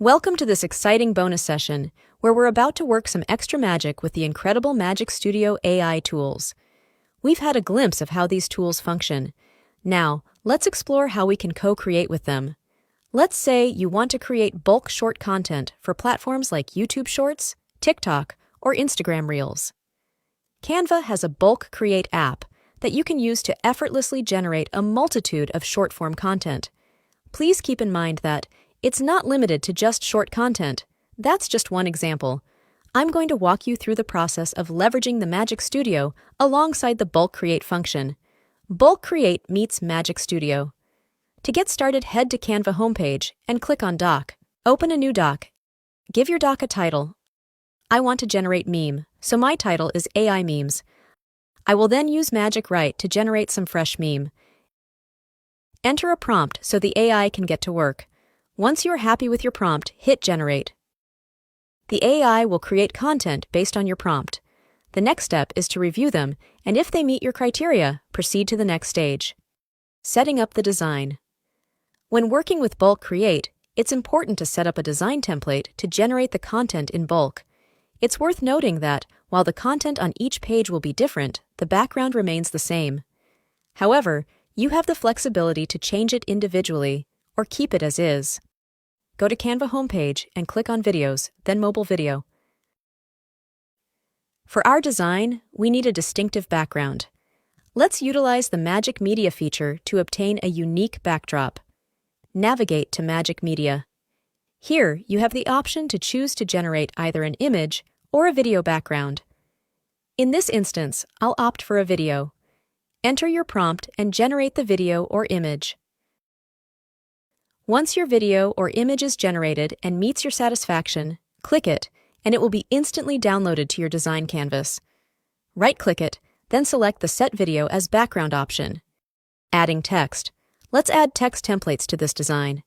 Welcome to this exciting bonus session, where we're about to work some extra magic with the incredible Magic Studio AI tools. We've had a glimpse of how these tools function. Now, let's explore how we can co-create with them. Let's say you want to create bulk short content for platforms like YouTube Shorts, TikTok, or Instagram Reels. Canva has a bulk create app that you can use to effortlessly generate a multitude of short-form content. Please keep in mind that it's not limited to just short content. That's just one example. I'm going to walk you through the process of leveraging the Magic Studio alongside the Bulk Create function. Bulk Create meets Magic Studio. To get started, head to Canva homepage and click on Doc. Open a new doc. Give your doc a title. I want to generate meme, so my title is AI Memes. I will then use Magic Write to generate some fresh meme. Enter a prompt so the AI can get to work. Once you are happy with your prompt, hit Generate. The AI will create content based on your prompt. The next step is to review them, and if they meet your criteria, proceed to the next stage. Setting up the design. When working with Bulk Create, it's important to set up a design template to generate the content in bulk. It's worth noting that, while the content on each page will be different, the background remains the same. However, you have the flexibility to change it individually, or keep it as is. Go to Canva homepage and click on Videos, then Mobile Video. For our design, we need a distinctive background. Let's utilize the Magic Media feature to obtain a unique backdrop. Navigate to Magic Media. Here, you have the option to choose to generate either an image or a video background. In this instance, I'll opt for a video. Enter your prompt and generate the video or image. Once your video or image is generated and meets your satisfaction, click it, and it will be instantly downloaded to your design canvas. Right-click it, then select the Set Video as Background option. Adding text. Let's add text templates to this design.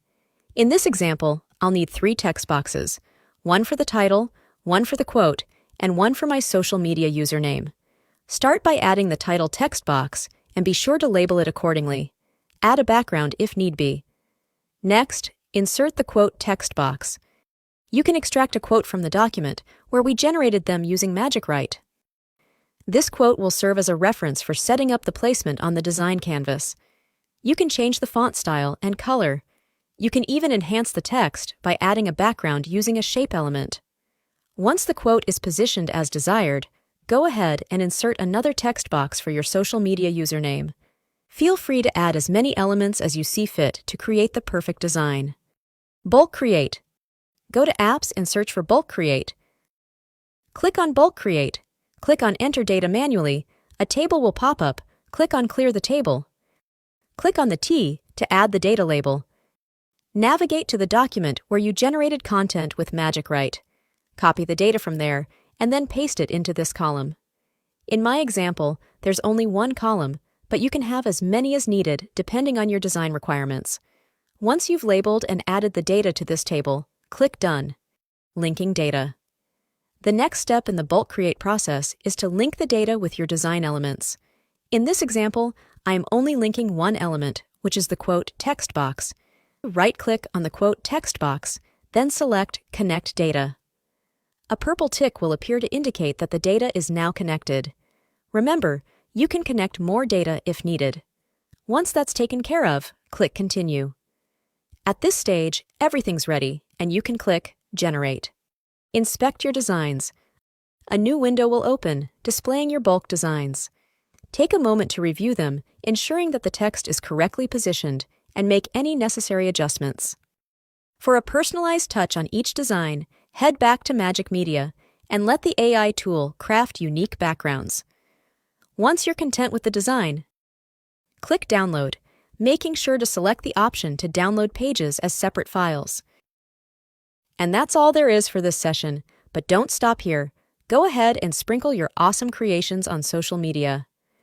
In this example, I'll need 3 text boxes, one for the title, one for the quote, and one for my social media username. Start by adding the title text box, and be sure to label it accordingly. Add a background if need be. Next, insert the quote text box. You can extract a quote from the document, where we generated them using Magic Write. This quote will serve as a reference for setting up the placement on the design canvas. You can change the font style and color. You can even enhance the text by adding a background using a shape element. Once the quote is positioned as desired, go ahead and insert another text box for your social media username. Feel free to add as many elements as you see fit to create the perfect design. Bulk Create. Go to Apps and search for Bulk Create. Click on Bulk Create. Click on Enter Data Manually. A table will pop up. Click on Clear the Table. Click on the T to add the data label. Navigate to the document where you generated content with Magic Write. Copy the data from there, and then paste it into this column. In my example, there's only one column, but you can have as many as needed depending on your design requirements. Once you've labeled and added the data to this table, click Done. Linking data. The next step in the Bulk Create process is to link the data with your design elements. In this example, I am only linking one element, which is the quote text box. Right-click on the quote text box, then select Connect Data. A purple tick will appear to indicate that the data is now connected. Remember, you can connect more data if needed. Once that's taken care of, click Continue. At this stage, everything's ready, and you can click Generate. Inspect your designs. A new window will open, displaying your bulk designs. Take a moment to review them, ensuring that the text is correctly positioned, and make any necessary adjustments. For a personalized touch on each design, head back to Magic Media and let the AI tool craft unique backgrounds. Once you're content with the design, click Download, making sure to select the option to download pages as separate files. And that's all there is for this session, but don't stop here. Go ahead and sprinkle your awesome creations on social media.